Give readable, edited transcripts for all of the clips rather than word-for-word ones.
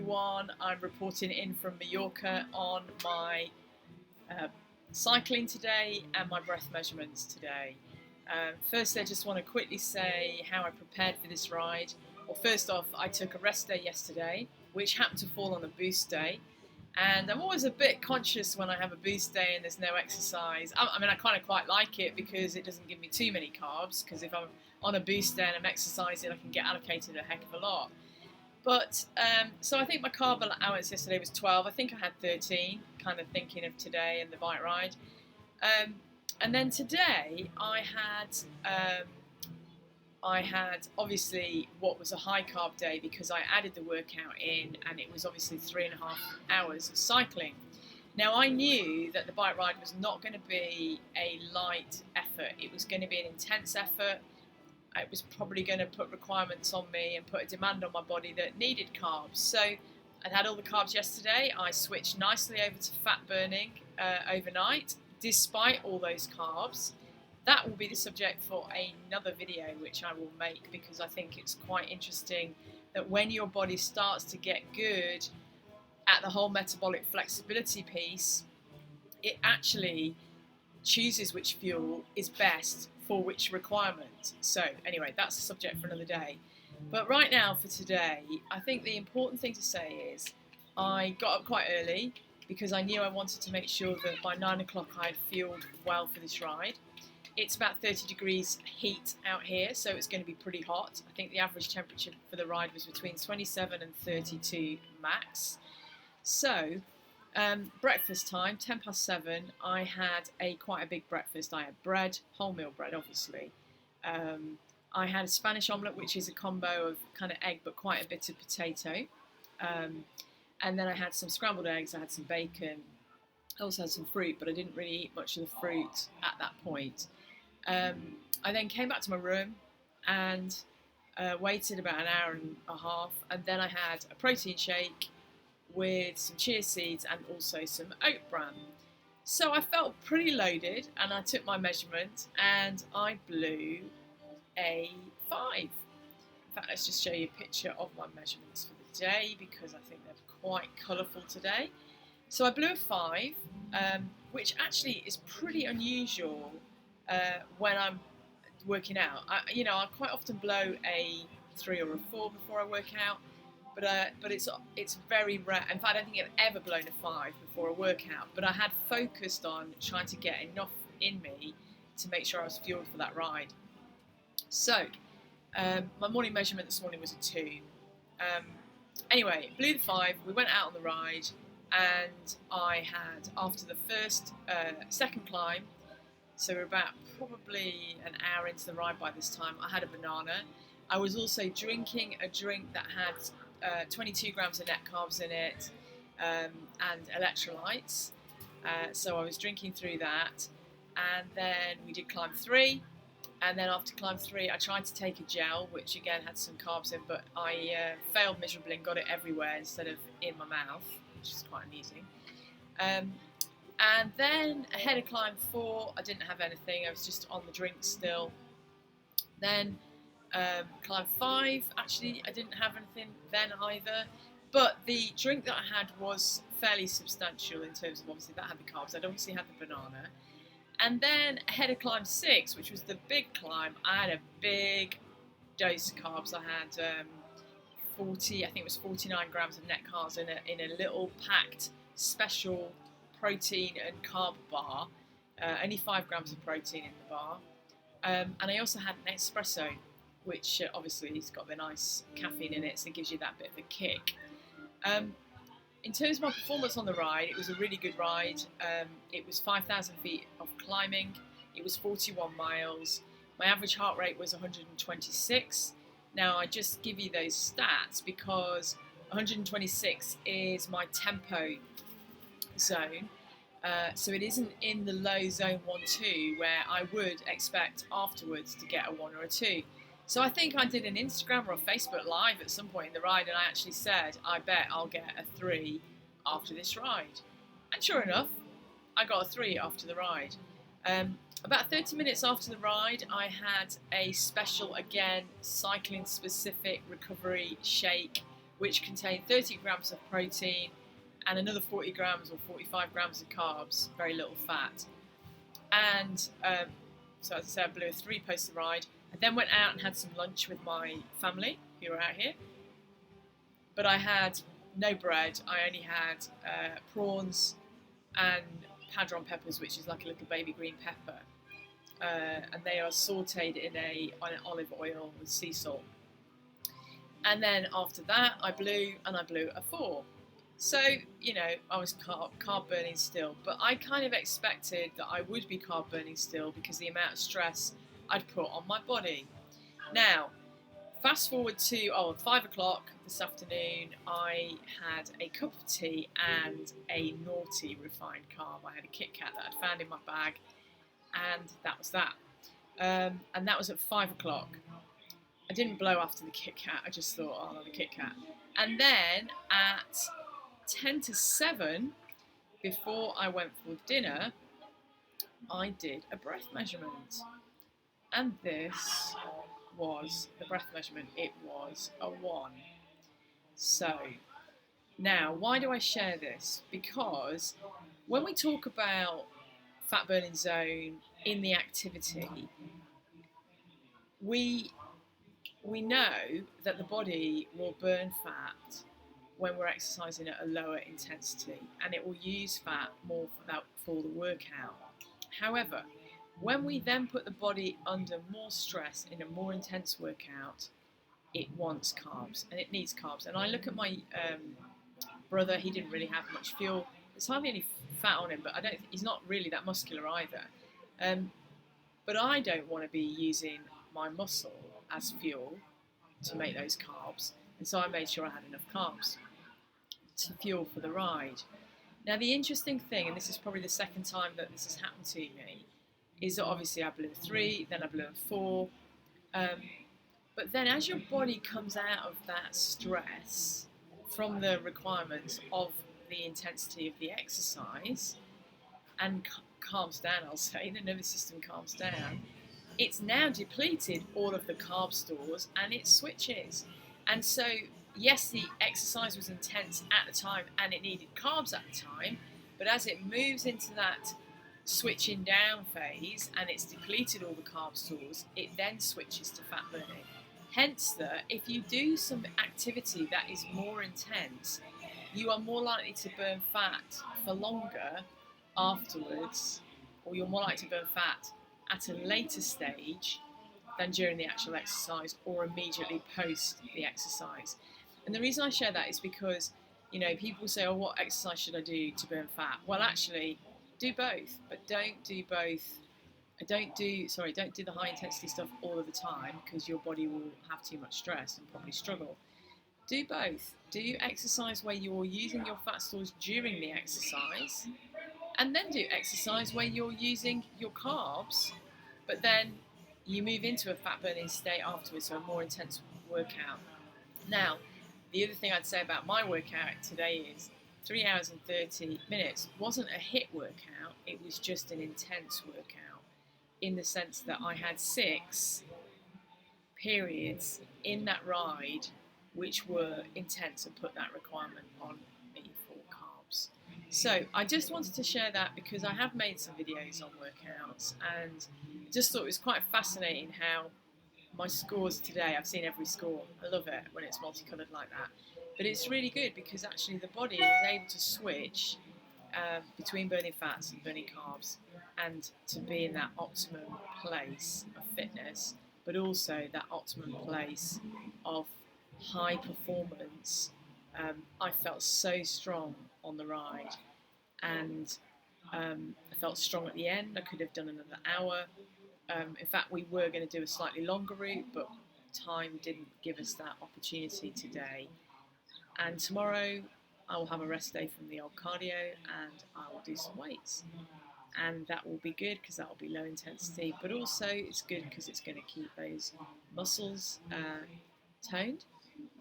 everyone. I'm reporting in from Mallorca on my cycling today and my breath measurements today. Firstly, I just want to quickly say how I prepared for this ride. Well, first off, I took a rest day yesterday, which happened to fall on a boost day. And I'm always a bit conscious when I have a boost day and there's no exercise. I mean, I kind of quite like it because it doesn't give me too many carbs, because if I'm on a boost day and I'm exercising, I can get allocated a heck of a lot. But, so I think my carb allowance yesterday was 12. I think I had 13, kind of thinking of today and the bike ride. And then today I had obviously what was a high carb day because I added the workout in, and it was obviously 3.5 hours of cycling. Now I knew that the bike ride was not going to be a light effort. It was going to be an intense effort. It was probably going to put requirements on me and put a demand on my body that needed carbs. So I'd had all the carbs yesterday. I switched nicely over to fat burning overnight, despite all those carbs. That will be the subject for another video which I will make, because I think it's quite interesting that when your body starts to get good at the whole metabolic flexibility piece, it actually chooses which fuel is best for which requirement. So anyway, that's a subject for another day. But right now for today, I think the important thing to say is I got up quite early because I knew I wanted to make sure that by 9 o'clock I had fueled well for this ride. It's about 30 degrees heat out here, so it's going to be pretty hot. I think the average temperature for the ride was between 27 and 32 max. So, breakfast time, 7:10, I had quite a big breakfast. I had bread, wholemeal bread obviously. I had a Spanish omelette, which is a combo of kind of egg but quite a bit of potato. And then I had some scrambled eggs, I had some bacon. I also had some fruit, but I didn't really eat much of the fruit at that point. I then came back to my room and waited about an hour and a half, and then I had a protein shake with some chia seeds and also some oat bran. So I felt pretty loaded, and I took my measurement and I blew a 5. In fact, let's just show you a picture of my measurements for the day, because I think they're quite colourful today. So I blew a 5, which actually is pretty unusual when I'm working out. I quite often blow a 3 or a 4 before I work out, but it's very rare. In fact, I don't think I've ever blown a 5 before a workout. But I had focused on trying to get enough in me to make sure I was fueled for that ride. So my morning measurement this morning was a 2. Anyway, blew the 5. We went out on the ride. And I had, after the second climb, so we're about probably an hour into the ride by this time, I had a banana. I was also drinking a drink that had 22 grams of net carbs in it and electrolytes. So I was drinking through that. And then we did climb 3. And then after climb 3, I tried to take a gel, which again had some carbs in, but I failed miserably and got it everywhere instead of in my mouth, which is quite amusing. And then ahead of climb 4, I didn't have anything. I was just on the drink still. Then climb 5, actually I didn't have anything then either. But the drink that I had was fairly substantial in terms of, obviously that had the carbs. I'd obviously had the banana. And then ahead of climb 6, which was the big climb, I had a big dose of carbs. I had 40, I think it was 49 grams of net carbs in a little packed special protein and carb bar. Only 5 grams of protein in the bar. And I also had an espresso, which obviously has got the nice caffeine in it, so it gives you that bit of a kick. In terms of my performance on the ride, it was a really good ride. It was 5,000 feet of climbing. It was 41 miles. My average heart rate was 126. Now, I just give you those stats because 126 is my tempo zone. So it isn't in the low zone 1-2 where I would expect afterwards to get a 1 or a 2. So I think I did an Instagram or a Facebook Live at some point in the ride, and I actually said, I bet I'll get a 3 after this ride. And sure enough, I got a 3 after the ride. About 30 minutes after the ride, I had a special, again, cycling-specific recovery shake which contained 30 grams of protein and another 40 grams or 45 grams of carbs, very little fat. And so as I said, I blew a 3 post the ride. I then went out and had some lunch with my family who were out here. But I had no bread. I only had prawns and padron peppers, which is like a little baby green pepper. And they are sautéed in an olive oil with sea salt. And then after that, I blew a 4. So, you know, I was carb burning still, but I kind of expected that I would be carb burning still because the amount of stress I'd put on my body. Now, fast forward to 5 o'clock this afternoon, I had a cup of tea and a naughty refined carb. I had a Kit Kat that I'd found in my bag, and that was that. And that was at 5 o'clock. I didn't blow after the Kit Kat, I just thought, oh, I'll have a Kit Kat. And then at 10 to 7, before I went for dinner, I did a breath measurement. And this was the breath measurement. It was a 1. So, now, why do I share this? Because when we talk about fat burning zone in the activity, we know that the body will burn fat when we're exercising at a lower intensity, and it will use fat more for the workout. However, when we then put the body under more stress in a more intense workout, it wants carbs and it needs carbs. And I look at my brother, he didn't really have much fuel. There's hardly any fat on him, but he's not really that muscular either. But I don't want to be using my muscle as fuel to make those carbs, and so I made sure I had enough carbs to fuel for the ride. Now the interesting thing, and this is probably the second time that this has happened to me, is that obviously I blew a 3, then I blew a 4, but then as your body comes out of that stress from the requirements of the intensity of the exercise and calms down, I'll say, the nervous system calms down, it's now depleted all of the carb stores and it switches. And so, yes, the exercise was intense at the time and it needed carbs at the time, but as it moves into that switching down phase and it's depleted all the carb stores, it then switches to fat burning. Hence that if you do some activity that is more intense, you are more likely to burn fat for longer afterwards, or you're more likely to burn fat at a later stage than during the actual exercise or immediately post the exercise. And the reason I share that is because, you know, people say, oh, what exercise should I do to burn fat? Well, actually, do both, but don't do the high intensity stuff all of the time because your body will have too much stress and probably struggle. Do both. Do exercise where you're using your fat stores during the exercise, and then do exercise where you're using your carbs, but then you move into a fat burning state afterwards, so a more intense workout. Now, the other thing I'd say about my workout today is 3 hours and 30 minutes wasn't a HIIT workout, it was just an intense workout, in the sense that I had 6 periods in that ride which were intense and put that requirement on me for carbs. So I just wanted to share that because I have made some videos on workouts and just thought it was quite fascinating how my scores today, I've seen every score, I love it when it's multicoloured like that, but it's really good because actually the body is able to switch between burning fats and burning carbs and to be in that optimum place of fitness, but also that optimum place of high performance. I felt so strong on the ride, and I felt strong at the end. I could have done another hour. In fact, we were going to do a slightly longer route, but time didn't give us that opportunity today. And tomorrow I will have a rest day from the old cardio and I will do some weights. And that will be good because that will be low intensity, but also it's good because it's going to keep those muscles toned.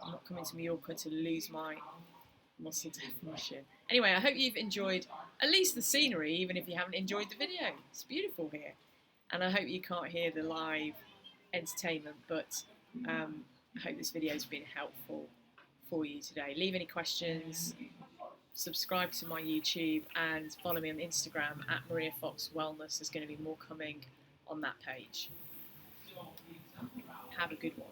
I'm not coming to Mallorca to lose my muscle definition. Anyway, I hope you've enjoyed at least the scenery, even if you haven't enjoyed the video. It's beautiful here. And I hope you can't hear the live entertainment, but I hope this video has been helpful for you today. Leave any questions, subscribe to my YouTube, and follow me on Instagram at Maria Fox Wellness. There's going to be more coming on that page. Have a good one.